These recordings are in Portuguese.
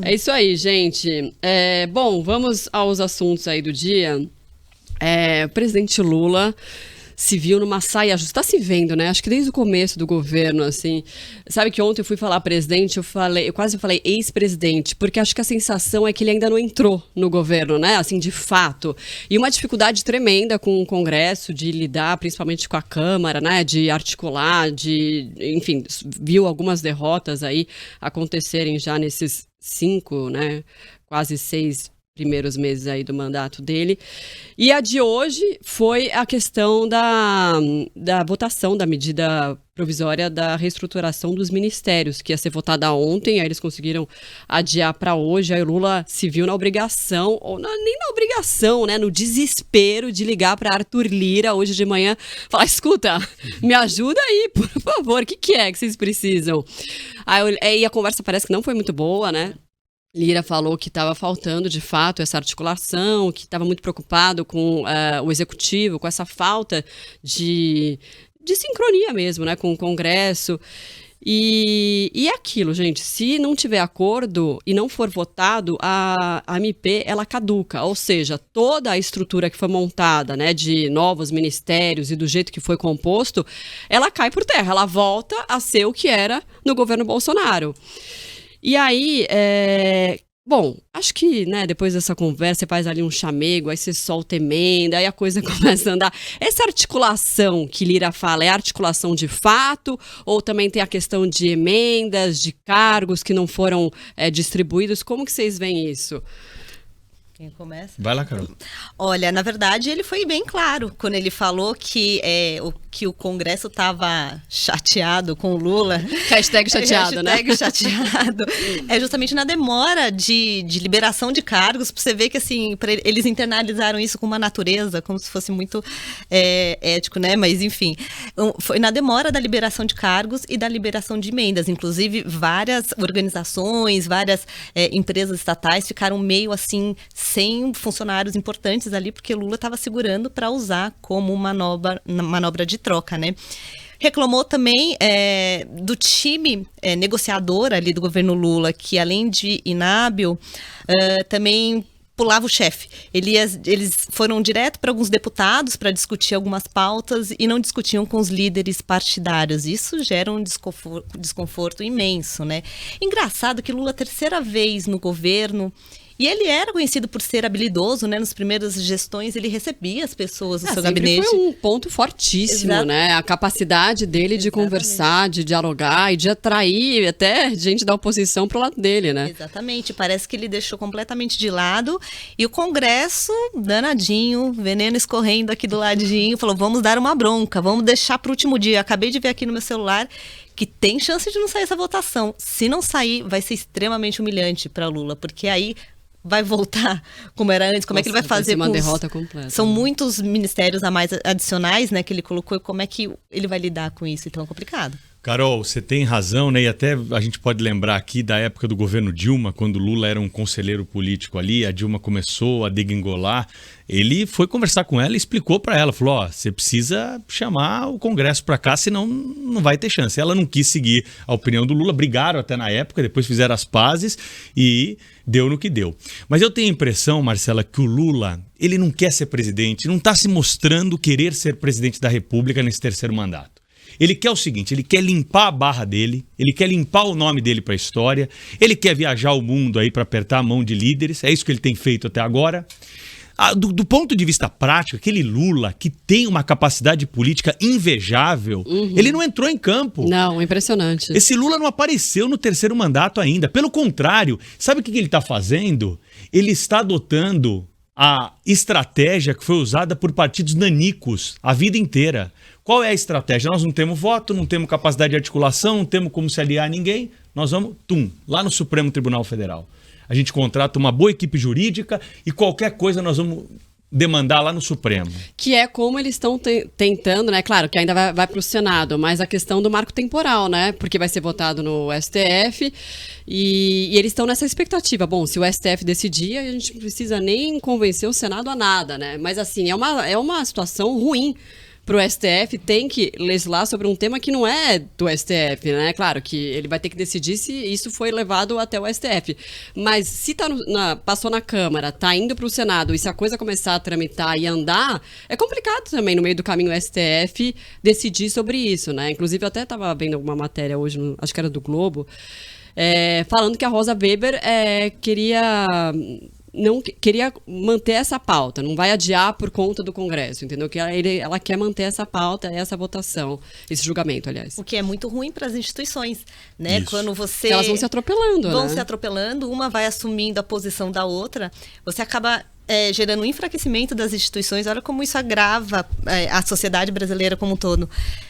É isso aí, gente. Bom, vamos aos assuntos aí do dia. O presidente Lula se viu numa saia justa. Tá se vendo, né? Acho que desde o começo do governo, assim. Sabe que ontem eu fui falar presidente, eu quase falei ex-presidente, porque acho que a sensação é que ele ainda não entrou no governo, né? Assim, de fato. E uma dificuldade tremenda com o Congresso de lidar, principalmente com a Câmara, né? De articular, enfim, viu algumas derrotas aí acontecerem já nesses 5, né? Quase 6 primeiros meses aí do mandato dele. E a de hoje foi a questão da votação da medida provisória da reestruturação dos ministérios, que ia ser votada ontem, aí eles conseguiram adiar para hoje. Aí o Lula se viu na obrigação, ou nem na obrigação, né, no desespero de ligar para Arthur Lira hoje de manhã, falar, escuta, me ajuda aí, por favor, o que é que vocês precisam? Aí a conversa parece que não foi muito boa, né? Lira falou que estava faltando, de fato, essa articulação, que estava muito preocupado com o executivo, com essa falta de sincronia mesmo, né, com o Congresso. E é aquilo, gente, se não tiver acordo e não for votado, a MP, ela caduca. Ou seja, toda a estrutura que foi montada, né, de novos ministérios e do jeito que foi composto, ela cai por terra, ela volta a ser o que era no governo Bolsonaro. E aí, bom, acho que, né, depois dessa conversa, você faz ali um chamego, aí você solta emenda, aí a coisa começa a andar. Essa articulação que Lira fala, é articulação de fato? Ou também tem a questão de emendas, de cargos que não foram distribuídos? Como que vocês veem isso? Quem começa? Vai lá, Carol. Olha, na verdade, ele foi bem claro quando ele falou que o Congresso estava chateado com o Lula. Hashtag chateado, né? Hashtag chateado. É justamente na demora de liberação de cargos, pra você ver que, assim, eles internalizaram isso com uma natureza, como se fosse muito ético, né? Mas, enfim, foi na demora da liberação de cargos e da liberação de emendas. Inclusive, várias organizações, várias empresas estatais ficaram meio, assim, sem funcionários importantes ali, porque Lula estava segurando para usar como manobra de troca, né? Reclamou também do time negociador ali do governo Lula, que além de inábil, também pulava o chefe. Eles foram direto para alguns deputados para discutir algumas pautas e não discutiam com os líderes partidários. Isso gera um desconforto imenso, né? Engraçado que Lula, a terceira vez no governo, e ele era conhecido por ser habilidoso, né? Nas primeiras gestões, ele recebia as pessoas no seu gabinete. Foi um ponto fortíssimo, né? A capacidade dele de conversar, de dialogar e de atrair até gente da oposição pro lado dele, né? Exatamente. Parece que ele deixou completamente de lado. E o Congresso, danadinho, veneno escorrendo aqui do ladinho, falou, vamos dar uma bronca, vamos deixar pro último dia. Acabei de ver aqui no meu celular que tem chance de não sair essa votação. Se não sair, vai ser extremamente humilhante para Lula, porque aí vai voltar como era antes, como é que ele vai fazer uma derrota completa. São muitos ministérios a mais adicionais, né, que ele colocou, e como é que ele vai lidar com isso? Então é complicado. Carol, você tem razão, né? E até a gente pode lembrar aqui da época do governo Dilma, quando Lula era um conselheiro político ali, a Dilma começou a degringolar. Ele foi conversar com ela e explicou para ela, falou, ó, você precisa chamar o Congresso para cá, senão não vai ter chance. Ela não quis seguir a opinião do Lula, brigaram até na época, depois fizeram as pazes e deu no que deu. Mas eu tenho a impressão, Marcela, que o Lula, ele não quer ser presidente, não está se mostrando querer ser presidente da República nesse terceiro mandato. Ele quer o seguinte, ele quer limpar a barra dele, ele quer limpar o nome dele para a história, ele quer viajar o mundo aí para apertar a mão de líderes, é isso que ele tem feito até agora. Do ponto de vista prático, aquele Lula que tem uma capacidade política invejável, ele não entrou em campo. Não, impressionante. Esse Lula não apareceu no terceiro mandato ainda. Pelo contrário, sabe o que ele está fazendo? Ele está adotando a estratégia que foi usada por partidos nanicos a vida inteira. Qual é a estratégia? Nós não temos voto, não temos capacidade de articulação, não temos como se aliar a ninguém. Nós vamos, lá no Supremo Tribunal Federal. A gente contrata uma boa equipe jurídica e qualquer coisa nós vamos demandar lá no Supremo. Que é como eles estão tentando, né? Claro que ainda vai para o Senado, mas a questão do marco temporal, né? Porque vai ser votado no STF e eles estão nessa expectativa. Bom, se o STF decidir, a gente não precisa nem convencer o Senado a nada, né? Mas assim, é uma situação ruim pro STF, tem que legislar sobre um tema que não é do STF, né? Claro que ele vai ter que decidir se isso foi levado até o STF. Mas se passou na Câmara, tá indo pro Senado, e se a coisa começar a tramitar e andar, é complicado também no meio do caminho o STF decidir sobre isso, né? Inclusive, eu até estava vendo uma matéria hoje, acho que era do Globo, falando que a Rosa Weber queria manter essa pauta, não vai adiar por conta do Congresso, entendeu? Que ela quer manter essa pauta, essa votação, esse julgamento, aliás. O que é muito ruim para as instituições, né? Isso. Quando você... Elas vão se atropelando, Vão né? se atropelando, uma vai assumindo a posição da outra, você acaba gerando um enfraquecimento das instituições. Olha como isso agrava a sociedade brasileira como um todo.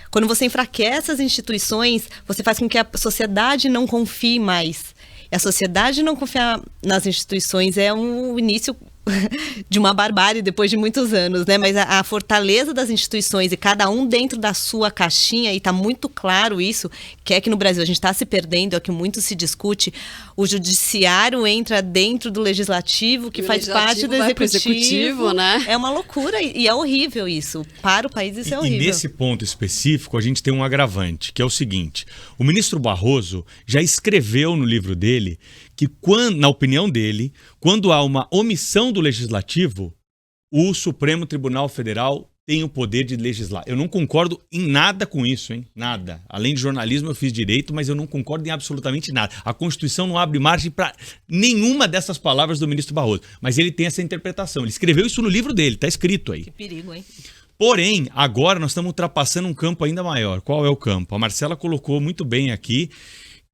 Quando você enfraquece as instituições, você faz com que a sociedade não confie mais. E a sociedade não confiar nas instituições é um início de uma barbárie depois de muitos anos, né? Mas a fortaleza das instituições e cada um dentro da sua caixinha, e está muito claro isso, que é que no Brasil a gente está se perdendo, é que muito se discute, o judiciário entra dentro do legislativo, que faz parte do executivo, né? É uma loucura e é horrível isso. Para o país isso é horrível. E nesse ponto específico a gente tem um agravante, que é o seguinte: o ministro Barroso já escreveu no livro dele que, na opinião dele, quando há uma omissão do Legislativo, o Supremo Tribunal Federal tem o poder de legislar. Eu não concordo em nada com isso, hein? Nada. Além de jornalismo, eu fiz direito, mas eu não concordo em absolutamente nada. A Constituição não abre margem para nenhuma dessas palavras do ministro Barroso. Mas ele tem essa interpretação. Ele escreveu isso no livro dele, está escrito aí. Que perigo, hein? Porém, agora nós estamos ultrapassando um campo ainda maior. Qual é o campo? A Marcela colocou muito bem aqui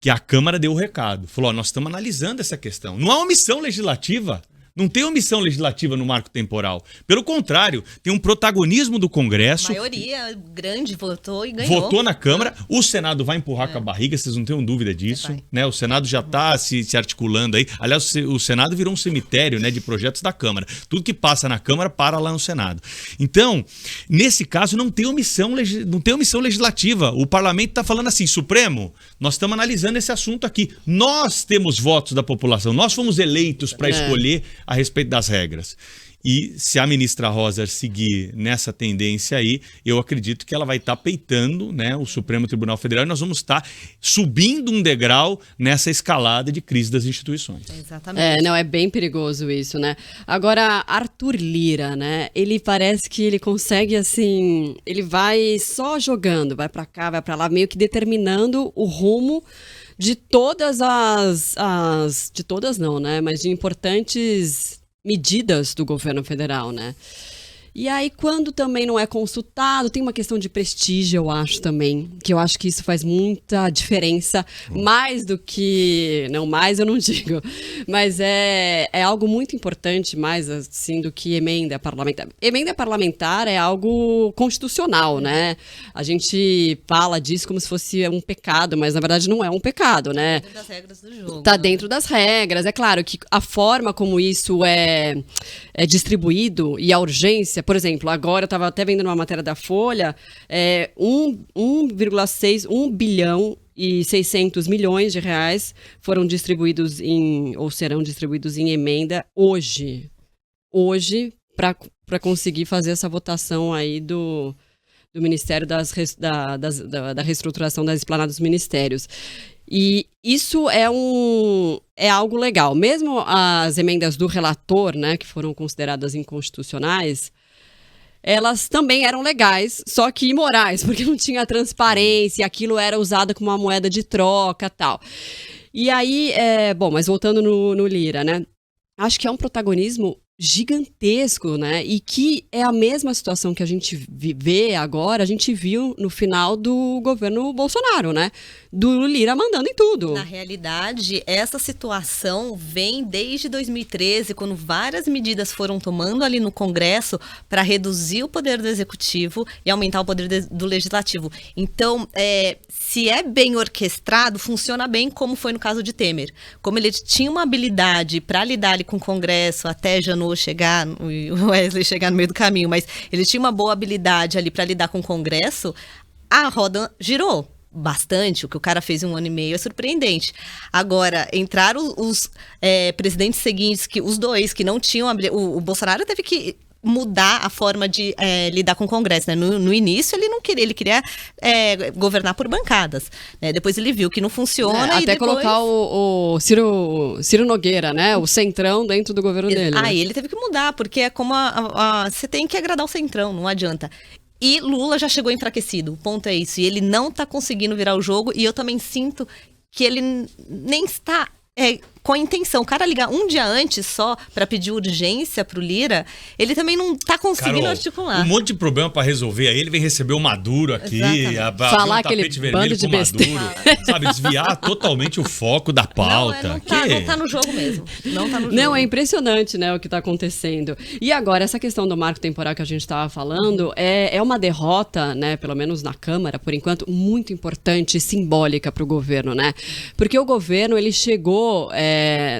que a Câmara deu o recado. Falou, nós estamos analisando essa questão. Não há omissão legislativa. Não tem omissão legislativa no marco temporal. Pelo contrário, tem um protagonismo do Congresso. A maioria grande votou e ganhou. Votou na Câmara. O Senado vai empurrar com a barriga, vocês não tenham dúvida disso. Né? O Senado já está se articulando aí. Aliás, o Senado virou um cemitério, né, de projetos da Câmara. Tudo que passa na Câmara para lá no Senado. Então, nesse caso, não tem omissão legislativa. O Parlamento está falando assim, Supremo, nós estamos analisando esse assunto aqui. Nós temos votos da população. Nós fomos eleitos para escolher a respeito das regras. E se a ministra Rosa seguir nessa tendência aí, eu acredito que ela vai estar peitando, né, o Supremo Tribunal Federal, e nós vamos estar subindo um degrau nessa escalada de crise das instituições. Exatamente. É bem perigoso isso, né? Agora, Arthur Lira, né, ele parece que ele consegue, assim, ele vai só jogando, vai pra cá, vai pra lá, meio que determinando o rumo de todas de todas não, né? Mas de importantes medidas do governo federal, né? E aí, quando também não é consultado, tem uma questão de prestígio, eu acho também, que eu acho que isso faz muita diferença, mais do que... Não, mais eu não digo, mas é algo muito importante, mais assim, do que emenda parlamentar. Emenda parlamentar é algo constitucional, né? A gente fala disso como se fosse um pecado, mas na verdade não é um pecado, né? Dentro das regras do jogo. Tá dentro das regras. É claro que a forma como isso é distribuído e a urgência, por exemplo, agora eu estava até vendo numa matéria da Folha, 1 bilhão e 600 milhões de reais foram distribuídos ou serão distribuídos em emenda hoje para conseguir fazer essa votação aí do Ministério da reestruturação das esplanadas dos ministérios. E isso é algo legal. Mesmo as emendas do relator, né, que foram consideradas inconstitucionais, elas também eram legais, só que imorais, porque não tinha transparência, aquilo era usado como uma moeda de troca e tal. E aí, mas voltando no Lira, né? Acho que é um protagonismo gigantesco, né? E que é a mesma situação que a gente vê agora, a gente viu no final do governo Bolsonaro, né? Do Lira mandando em tudo. Na realidade, essa situação vem desde 2013, quando várias medidas foram tomando ali no Congresso para reduzir o poder do Executivo e aumentar o poder do Legislativo. Então, se é bem orquestrado, funciona bem, como foi no caso de Temer. Como ele tinha uma habilidade para lidar ali com o Congresso, até Janot chegar, o Wesley chegar no meio do caminho, mas ele tinha uma boa habilidade ali para lidar com o Congresso, a roda girou bastante. O que o cara fez em 1 ano e meio é surpreendente. Agora, entraram os presidentes seguintes, os dois que não tinham o Bolsonaro teve que mudar a forma de lidar com o Congresso, né? No início ele não queria, ele queria governar por bancadas, né? Depois ele viu que não funciona e até depois... colocar o Ciro Nogueira, né? O centrão dentro do governo dele. Né? Ele teve que mudar, porque é como você tem que agradar o centrão, não adianta. E Lula já chegou enfraquecido, o ponto é isso. E ele não tá conseguindo virar o jogo, e eu também sinto que ele nem está com a intenção. O cara ligar um dia antes só pra pedir urgência pro Lira, ele também não tá conseguindo articular. Um monte de problema pra resolver. Aí ele vem receber o Maduro aqui, falar um aquele bando de besteira. Sabe, desviar totalmente o foco da pauta. Não tá no jogo mesmo. Não tá no jogo. Não, é impressionante, né, o que tá acontecendo. E agora, essa questão do marco temporal que a gente tava falando é uma derrota, né, pelo menos na Câmara, por enquanto, muito importante e simbólica pro governo, né? Porque o governo, ele chegou...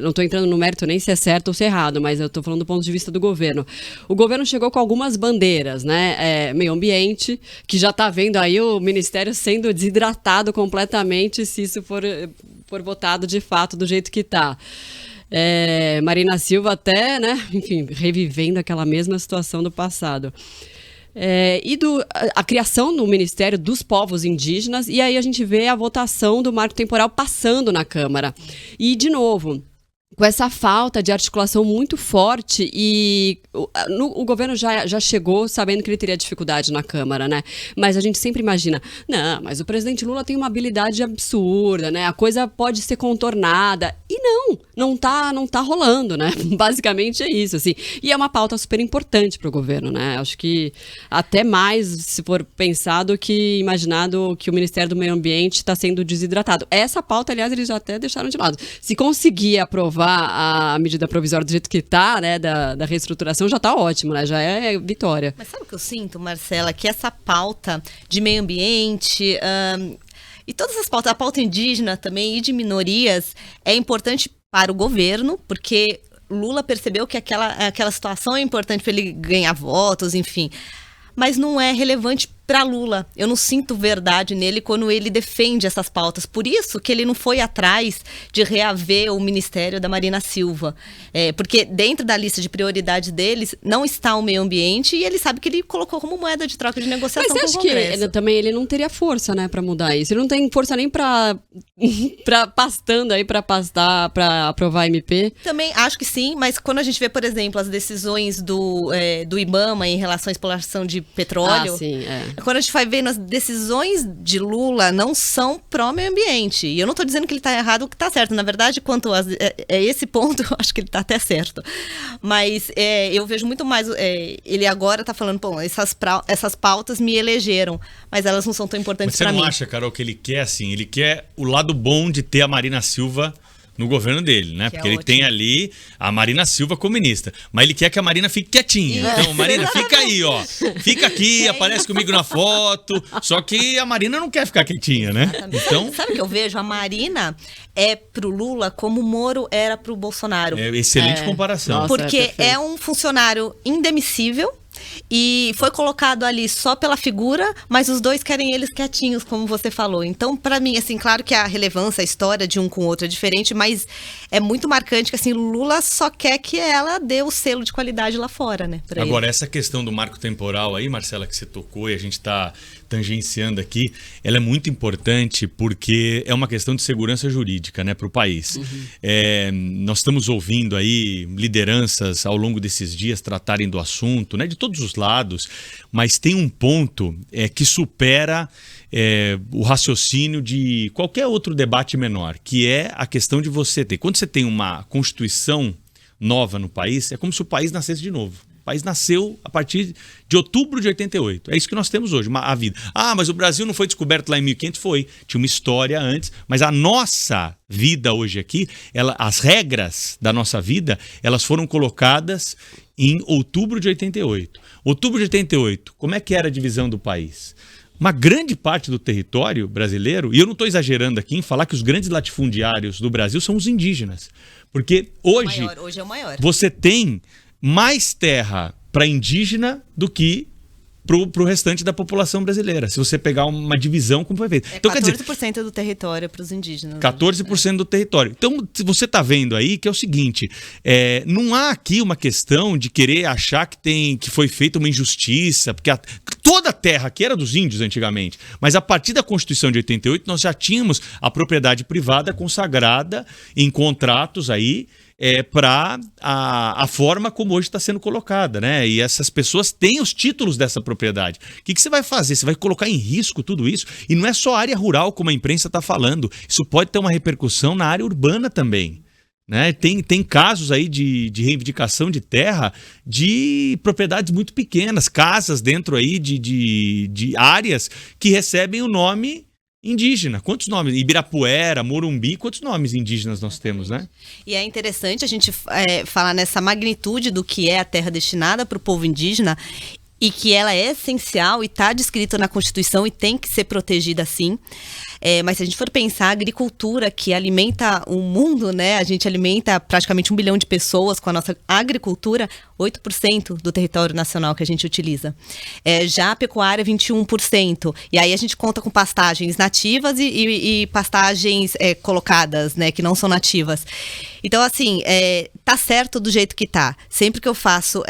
não estou entrando no mérito nem se é certo ou se é errado, mas eu estou falando do ponto de vista do governo. O governo chegou com algumas bandeiras, né? Meio ambiente, que já está vendo aí o Ministério sendo desidratado completamente se isso for votado de fato do jeito que está. Marina Silva até, né? Enfim, revivendo aquela mesma situação do passado. E a criação do Ministério dos Povos Indígenas, e aí a gente vê a votação do marco temporal passando na Câmara. E, de novo, com essa falta de articulação muito forte, e o governo já chegou sabendo que ele teria dificuldade na Câmara, né? Mas a gente sempre imagina, não, mas o presidente Lula tem uma habilidade absurda, né? A coisa pode ser contornada. E não tá rolando, né? Basicamente é isso, assim. E é uma pauta super importante para o governo, né? Acho que até mais, se for pensado, que imaginado que o Ministério do Meio Ambiente está sendo desidratado. Essa pauta, aliás, eles já até deixaram de lado. Se conseguir aprovar a medida provisória do jeito que está, né, da reestruturação, já está ótimo, né? Já é vitória. Mas sabe o que eu sinto, Marcela? Que essa pauta de meio ambiente... E todas as pautas, a pauta indígena também e de minorias, é importante para o governo, porque Lula percebeu que aquela situação é importante para ele ganhar votos, enfim. Mas não é relevante para Lula. Eu não sinto verdade nele quando ele defende essas pautas. Por isso que ele não foi atrás de reaver o Ministério da Marina Silva. Porque dentro da lista de prioridades deles não está o meio ambiente, e ele sabe que ele colocou como moeda de troca de negociação com o Congresso. Mas você acha que também ele não teria força, né, para mudar isso? Ele não tem força nem para pastando aí, para pastar, para aprovar a MP? Também acho que sim, mas quando a gente vê, por exemplo, as decisões do IBAMA em relação à exploração de petróleo... sim, Quando a gente vai vendo as decisões de Lula, não são pró-meio ambiente. E eu não estou dizendo que ele está errado ou que está certo. Na verdade, quanto a esse ponto, eu acho que ele está até certo. Mas eu vejo muito mais... ele agora está falando, pô, essas pautas me elegeram, mas elas não são tão importantes para mim. Você não acha, Carol, que ele quer assim? Ele quer o lado bom de ter a Marina Silva no governo dele, né? Porque ele tem ali a Marina Silva como ministra. Mas ele quer que a Marina fique quietinha. Então, Marina, fica aí, ó. Fica aqui, aparece comigo na foto. Só que a Marina não quer ficar quietinha, né? Então... Sabe o que eu vejo? A Marina é pro Lula como o Moro era pro Bolsonaro. Excelente comparação. Nossa, porque é um funcionário indemissível. E foi colocado ali só pela figura, mas os dois querem eles quietinhos, como você falou. Então, para mim, assim, claro que a relevância, a história de um com o outro é diferente, mas é muito marcante que, assim, Lula só quer que ela dê o selo de qualidade lá fora, né? Agora, essa questão do marco temporal aí, Marcela, que você tocou e a gente está tangenciando aqui, ela é muito importante porque é uma questão de segurança jurídica, né, para o país. Nós estamos ouvindo aí lideranças ao longo desses dias tratarem do assunto, né, de todos os lados, mas tem um ponto que supera o raciocínio de qualquer outro debate menor, que é a questão de você ter. Quando você tem uma Constituição nova no país, é como se o país nascesse de novo. O país nasceu a partir de outubro de 88. É isso que nós temos hoje, a vida. Ah, mas o Brasil não foi descoberto lá em 1500? Foi. Tinha uma história antes. Mas a nossa vida hoje aqui, as regras da nossa vida, elas foram colocadas em outubro de 88. Outubro de 88, como é que era a divisão do país? Uma grande parte do território brasileiro, e eu não estou exagerando aqui em falar que os grandes latifundiários do Brasil são os indígenas. Porque hoje é o maior. Você tem mais terra para indígena do que pro restante da população brasileira, se você pegar uma divisão como foi feito. Então, 14% do território para os indígenas. 14% do território. Então, você está vendo aí que é o seguinte, não há aqui uma questão de querer achar que foi feita uma injustiça, porque toda a terra aqui era dos índios antigamente, mas a partir da Constituição de 88 nós já tínhamos a propriedade privada consagrada em contratos aí, para a forma como hoje está sendo colocada, né? E essas pessoas têm os títulos dessa propriedade. O que você vai fazer? Você vai colocar em risco tudo isso? E não é só a área rural, como a imprensa está falando. Isso pode ter uma repercussão na área urbana também. Né? Tem casos aí de reivindicação de terra de propriedades muito pequenas, casas dentro aí de áreas que recebem o nome indígena. Quantos nomes? Ibirapuera, Morumbi, quantos nomes indígenas nós temos, né? E é interessante a gente falar nessa magnitude do que é a terra destinada para o povo indígena e que ela é essencial e está descrita na Constituição e tem que ser protegida sim. Mas se a gente for pensar, a agricultura que alimenta o mundo, né? A gente alimenta praticamente 1 bilhão de pessoas com a nossa agricultura, 8% do território nacional que a gente utiliza. Já a pecuária, 21%. E aí a gente conta com pastagens nativas e pastagens colocadas, né? Que não são nativas. Então, assim, tá certo do jeito que tá. Sempre que eu faço,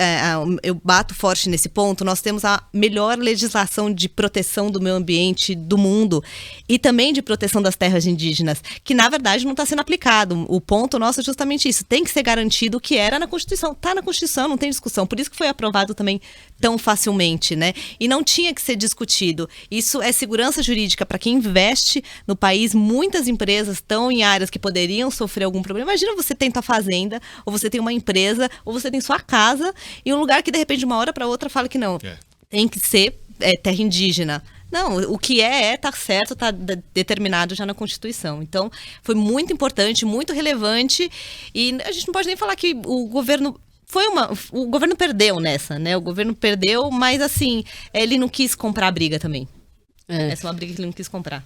eu bato forte nesse ponto, nós temos a melhor legislação de proteção do meio ambiente do mundo e também de proteção das terras indígenas, que na verdade não está sendo aplicado. O ponto nosso é justamente isso. Tem que ser garantido o que era na Constituição. Está na Constituição, não tem discussão. Por isso que foi aprovado também tão facilmente, né? E não tinha que ser discutido. Isso é segurança jurídica para quem investe no país. Muitas empresas estão em áreas que poderiam sofrer algum problema. Imagina você tem tua fazenda, ou você tem uma empresa, ou você tem sua casa, em um lugar que de repente de uma hora para outra fala que não. Tem que ser terra indígena. Não, o que tá certo, tá determinado já na Constituição. Então, foi muito importante, muito relevante, e a gente não pode nem falar que o governo o governo perdeu nessa, né? O governo perdeu, mas assim, ele não quis comprar a briga também. Essa é uma briga que ele não quis comprar.